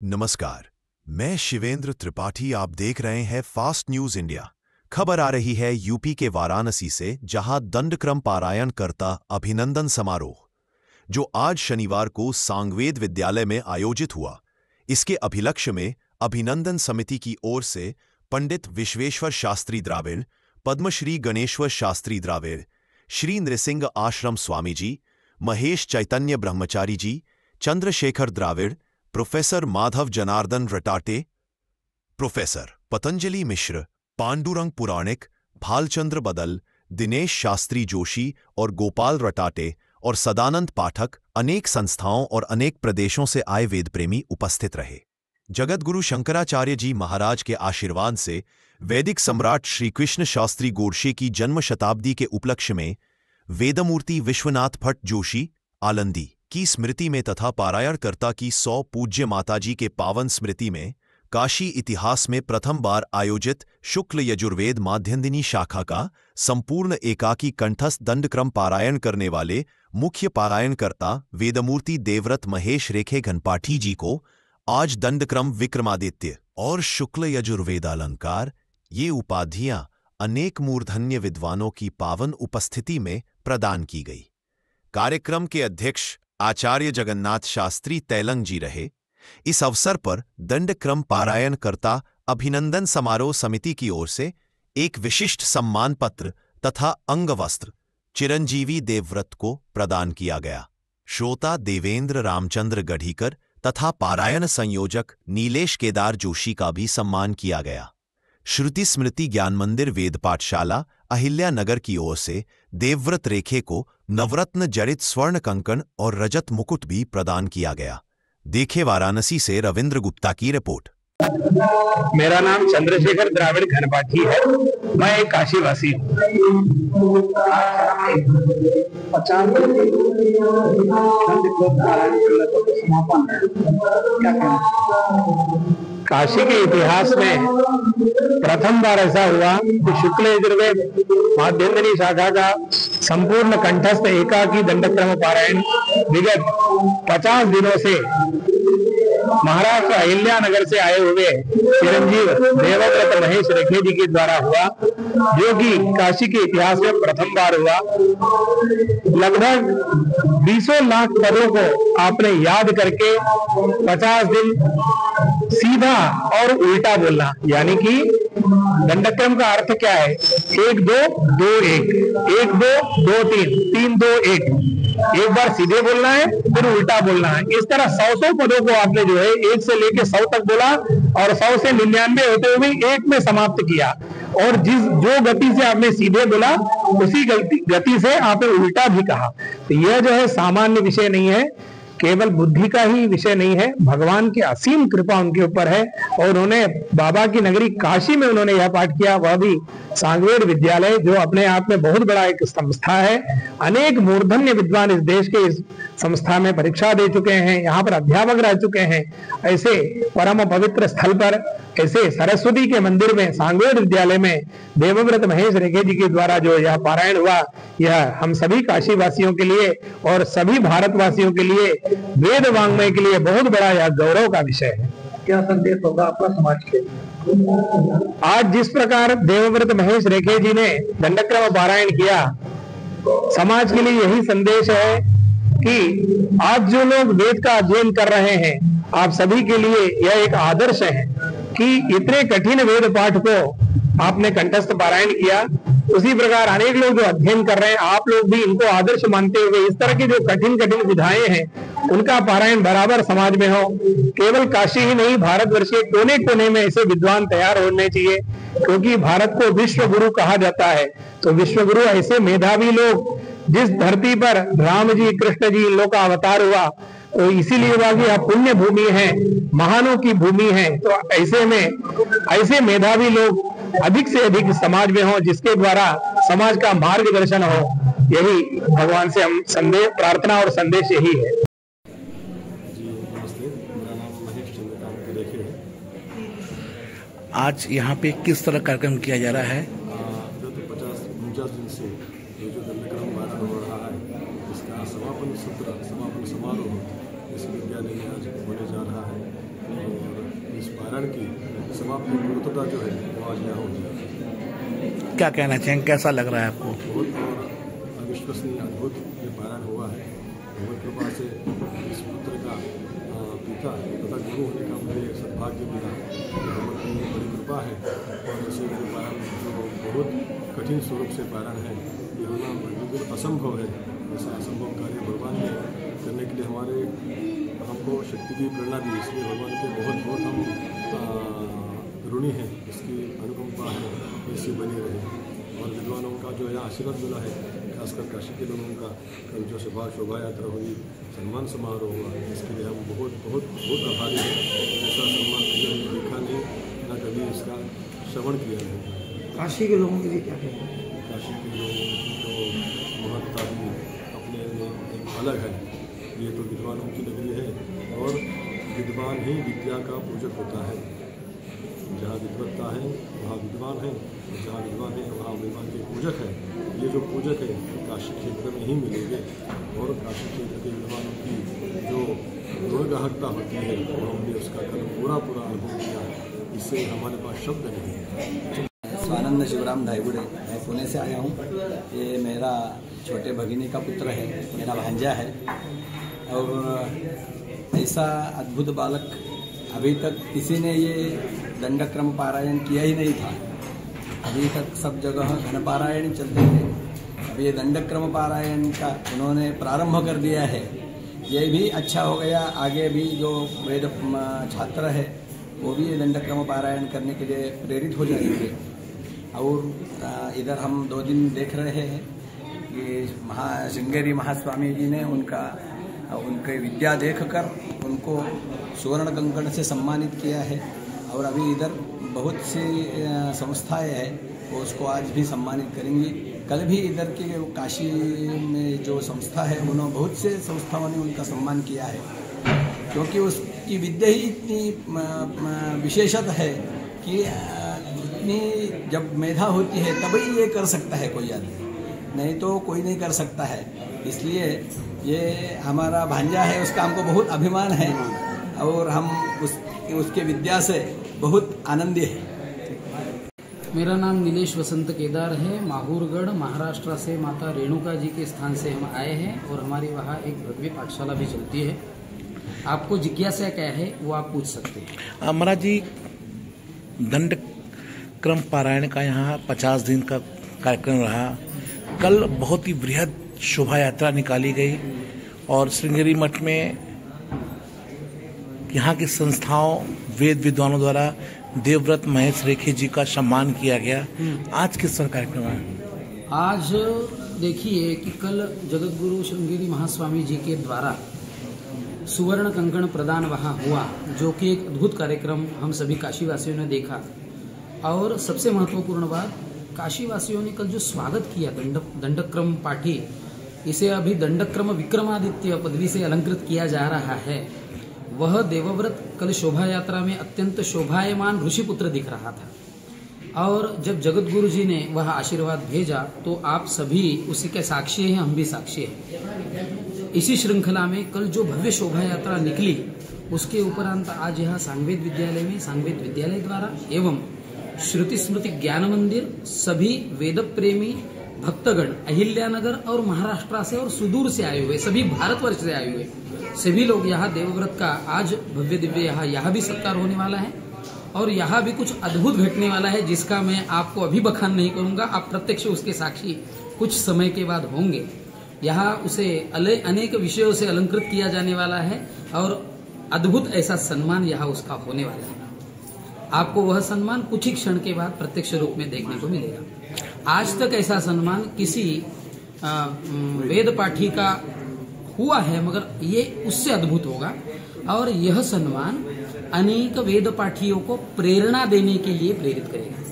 नमस्कार, मैं शिवेंद्र त्रिपाठी। आप देख रहे हैं फास्ट न्यूज इंडिया। खबर आ रही है यूपी के वाराणसी से, जहां दंडक्रम पारायण करता अभिनंदन समारोह, जो आज शनिवार को सांगवेद विद्यालय में आयोजित हुआ। इसके अभिलक्ष्य में अभिनंदन समिति की ओर से पंडित विश्वेश्वर शास्त्री द्राविड़, पद्मश्री गणेश्वर शास्त्री द्राविड़, श्री नृसिंह आश्रम स्वामी जी, महेश चैतन्य ब्रह्मचारी जी, चंद्रशेखर द्राविड़, प्रोफेसर माधव जनार्दन रटाटे, प्रोफेसर पतंजलि मिश्र, पांडुरंग पुराणिक, भालचंद्र बदल, दिनेश शास्त्री जोशी और गोपाल रटाटे और सदानंद पाठक, अनेक संस्थाओं और अनेक प्रदेशों से आए वेद प्रेमी उपस्थित रहे। जगतगुरु शंकराचार्य जी महाराज के आशीर्वाद से वैदिक सम्राट श्री कृष्ण शास्त्री गोडसे की जन्म शताब्दी के उपलक्ष्य में वेदमूर्ति विश्वनाथ भट्ट जोशी आलंदी की स्मृति में तथा पारायणकर्ता की 100 पूज्य माताजी के पावन स्मृति में काशी इतिहास में प्रथम बार आयोजित शुक्ल यजुर्वेद माध्यन्दिनी शाखा का संपूर्ण एकाकी कंठस्थ दंडक्रम पारायण करने वाले मुख्य पारायणकर्ता वेदमूर्ति देवव्रत महेश रेखे घनपाठी जी को आज दंडक्रम विक्रमादित्य और शुक्ल यजुर्वेदालंकार ये उपाधियां अनेक मूर्धन्य विद्वानों की पावन उपस्थिति में प्रदान की गई। कार्यक्रम के अध्यक्ष आचार्य जगन्नाथ शास्त्री तैलंग जी रहे। इस अवसर पर दंडक्रम पारायण करता अभिनंदन समारोह समिति की ओर से एक विशिष्ट सम्मान पत्र तथा अंगवस्त्र चिरंजीवी देवव्रत को प्रदान किया गया। श्रोता देवेंद्र रामचंद्र गढ़ीकर तथा पारायण संयोजक नीलेश केदार जोशी का भी सम्मान किया गया। श्रुति स्मृति ज्ञान मंदिर वेद पाठशाला अहिल्या नगर की ओर से देवव्रत रेखे को नवरत्न जड़ित स्वर्ण कंकण और रजत मुकुट भी प्रदान किया गया। देखे वाराणसी से रविंद्र गुप्ता की रिपोर्ट। मेरा नाम चंद्रशेखर द्राविड़ घनपाठी है। मैं एक काशीवासी हूँ। काशी के इतिहास में प्रथम बार ऐसा हुआ कि शुक्ल यजुर्वेद माध्यन्दिनी शाखा का संपूर्ण कंठस्थ एकाकी दंडक्रम पारायण विगत 50 दिनों से महाराष्ट्र अहिल्या नगर से आए हुए चिरंजीव देवव्रत महेश रेखे जी के द्वारा हुआ, जो कि काशी के इतिहास में प्रथम बार हुआ। लगभग 20 लाख पदों को आपने याद करके 50 दिन सीधा और उल्टा बोलना, यानी कि दंडक्रम का अर्थ क्या है? 1 2 2 1, 1 2 2 3, 3 2 1। एक बार सीधे बोलना है, फिर उल्टा बोलना है। इस तरह 100 पदों को आपने जो है 1 से लेके 100 तक बोला और 100 से 99 होते हुए 1 में समाप्त किया। और जो गति से आपने सीधे बोला, उसी गति से आपने उल्टा भी कहा। तो यह जो है सामान्य विषय नहीं है, केवल बुद्धि का ही विषय नहीं है, भगवान की असीम कृपा उनके ऊपर है। और उन्होंने बाबा की नगरी काशी में उन्होंने यह पाठ किया, वह भी सांगवेद विद्यालय, जो अपने आप में बहुत बड़ा एक संस्था है। अनेक मूर्धन्य विद्वान इस देश के इस संस्था में परीक्षा दे चुके हैं, यहाँ पर अध्यापक रह चुके हैं। ऐसे परम पवित्र स्थल पर, ऐसे सरस्वती के मंदिर में, सांगवेद विद्यालय में देवव्रत महेश रेखे जी के द्वारा जो यह पारायण हुआ, यह हम सभी काशीवासियों के लिए और सभी भारतवासियों के लिए, वेद वांग्मय के लिए बहुत बड़ा यह गौरव का विषय है। क्या संदेश होगा आपका समाज के? आज जिस प्रकार देवव्रत महेश रेखे जी ने दंडक्रम पारायण किया, समाज के लिए यही संदेश है कि आज जो लोग वेद का अध्ययन कर रहे हैं, आप सभी के लिए यह एक आदर्श है कि इतने कठिन वेद पाठ को आपने कंठस्थ पारायण किया। उसी प्रकार अनेक लोग जो अध्ययन कर रहे हैं, आप लोग भी इनको आदर्श मानते हुए इस तरह की जो कठिन कठिन विधाएं हैं, उनका पारायण बराबर समाज में हो। केवल काशी ही नहीं, भारतवर्ष के कोने कोने में ऐसे विद्वान तैयार होने चाहिए, क्योंकि भारत को विश्व गुरु कहा जाता है। तो विश्व गुरु ऐसे मेधावी लोग, जिस धरती पर राम जी, कृष्ण जी, इन लोग का अवतार हुआ, तो इसीलिए हुआ कि यह पुण्य भूमि है, महानों की भूमि है। तो ऐसे में ऐसे मेधावी लोग अधिक से अधिक समाज में हो, जिसके द्वारा समाज का मार्गदर्शन हो। यही भगवान से हम संदेश, प्रार्थना और संदेश यही है। आज यहाँ पे किस तरह कार्यक्रम किया जा रहा है? 50-49 दिन से ये जो दंडक्रम पारायण हो रहा है, इसका समापन समारोह इस विद्यालय में आज होने जा रहा है। पारायण की समाप्ति पूर्णतः जो है वो आज यहाँ होगी। क्या कहना चाहेंगे, कैसा लग रहा है आपको? बहुत और अविश्वसनीय अद्भुत ये पारायण हुआ है। भगवत कृपा से इस पुत्र का पिता तथा गुरु होने का मुझे सद्भाग्य मिला। भगवत की बड़ी कृपा है और ऐसे पारायण जो बहुत कठिन स्वरूप से पारायण है ये होना बिल्कुल असंभव है। ऐसा असंभव कार्य भगवान ने करने के लिए हमको शक्ति की प्रेरणा दी, इसलिए भगवान के बहुत बहुत हम ऋणी हैं। इसकी अनुकंपा है ऐसी बनी रहे और विद्वानों का जो यहाँ आशीर्वाद मिला है, खासकर काशी के लोगों का कल जो शोभा यात्रा हुई, सम्मान समारोह हुआ, इसके लिए हम बहुत बहुत बहुत आभारी हैं। ऐसा सम्मान कभी हमने देखा नहीं, न कभी इसका श्रवण किया नहीं। काशी के लोगों के लिए क्या कहेंगे? काशी के लोगों की जो महत्ता भी अपने में एक अलग है। ये तो विद्वानों की नगरी है और विद्वान ही विद्या का पूजक होता है। जहाँ विद्वत्ता है वहाँ विद्वान है, जहाँ विद्वान है वहाँ विद्वान के पूजक है। ये जो पूजक है वो काशी क्षेत्र में ही मिलेंगे और काशी क्षेत्र के विद्वानों की जो गुणगाहकता होती है वो हमने उसका कल पूरा अनुभव किया। इससे हमारे पास शब्द नहीं है। स्वानंद शिवराम धायगुड़े, मैं पुणे से आया हूँ। ये मेरा छोटे भगिनी का पुत्र है, मेरा भांजा है और ऐसा अद्भुत बालक अभी तक किसी ने ये दंडक्रम पारायण किया ही नहीं था। अभी तक सब जगह घन पारायण चलते थे, अब ये दंडक्रम पारायण का उन्होंने प्रारंभ कर दिया है। ये भी अच्छा हो गया, आगे भी जो वेद छात्र है वो भी ये दंडक्रम पारायण करने के लिए प्रेरित हो जाएंगे। और इधर हम 2 दिन देख रहे हैं कि श्रृंगेरी महास्वामी जी ने उनके विद्या देखकर उनको सुवर्ण कंकण से सम्मानित किया है और अभी इधर बहुत सी संस्थाएं हैं वो उसको आज भी सम्मानित करेंगी। कल भी इधर के काशी में जो संस्था है उन्होंने बहुत से संस्थाओं ने उनका सम्मान किया है, क्योंकि उसकी विद्या ही इतनी विशेषत है कि इतनी जब मेधा होती है तभी ये कर सकता है कोई आदमी, नहीं तो कोई नहीं कर सकता है। इसलिए ये हमारा भांजा है, उसका हमको बहुत अभिमान है और हम उसके विद्या से बहुत आनंदी है। मेरा नाम नीलेश वसंत केदार है। माहूरगढ़ महाराष्ट्र से माता रेणुका जी के स्थान से हम आए हैं और हमारी वहाँ एक भव्य पाठशाला भी चलती है। आपको जिज्ञासा क्या है वो आप पूछ सकते हैं। महाराज जी, दंडक्रम पारायण का यहाँ 50 दिन का कार्यक्रम रहा। कल बहुत ही बृहद शोभा यात्रा निकाली गई और श्रृंगेरी मठ में यहाँ की संस्थाओं वेद विद्वानों द्वारा देवव्रत महेश रेखे जी का सम्मान किया गया। आज किस तरह कार्यक्रम है? आज देखिए कि कल जगत गुरु श्रृंगेरी महास्वामी जी के द्वारा सुवर्ण कंकण प्रदान वहाँ हुआ, जो कि एक अद्भुत कार्यक्रम हम सभी काशीवासियों ने देखा। और सबसे महत्वपूर्ण बात, काशीवासियों ने कल जो स्वागत किया दंडक्रम पाठी, इसे अभी दंडक्रम विक्रमादित्य पदवी से अलंकृत किया जा रहा है। वह देवव्रत कल शोभा यात्रा में अत्यंत शोभायमान ऋषिपुत्र दिख रहा था और जब जगत गुरु जी ने वह आशीर्वाद भेजा तो आप सभी उसी के साक्षी हैं, हम भी साक्षी हैं। इसी श्रृंखला में कल जो भव्य शोभा यात्रा निकली उसके उपरांत आज यहाँ सांगवेद विद्यालय में सांगवेद विद्यालय द्वारा एवं श्रुति स्मृति ज्ञान मंदिर सभी वेद प्रेमी भक्तगण अहिल्यानगर और महाराष्ट्र से और सुदूर से आए हुए, सभी भारतवर्ष से आए हुए सभी लोग यहाँ देवव्रत का आज भव्य दिव्य यहाँ भी सत्कार होने वाला है और यहाँ भी कुछ अद्भुत घटने वाला है, जिसका मैं आपको अभी बखान नहीं करूंगा। आप प्रत्यक्ष उसके साक्षी कुछ समय के बाद होंगे। यहाँ उसे अनेक विषयों से अलंकृत किया जाने वाला है और अद्भुत ऐसा सम्मान यहाँ उसका होने वाला है। आपको वह सम्मान कुछ ही क्षण के बाद प्रत्यक्ष रूप में देखने को मिलेगा। आज तक ऐसा सम्मान किसी वेद पाठी का हुआ है, मगर ये उससे अद्भुत होगा और यह सम्मान अनेक वेद पाठियों को प्रेरणा देने के लिए प्रेरित करेगा।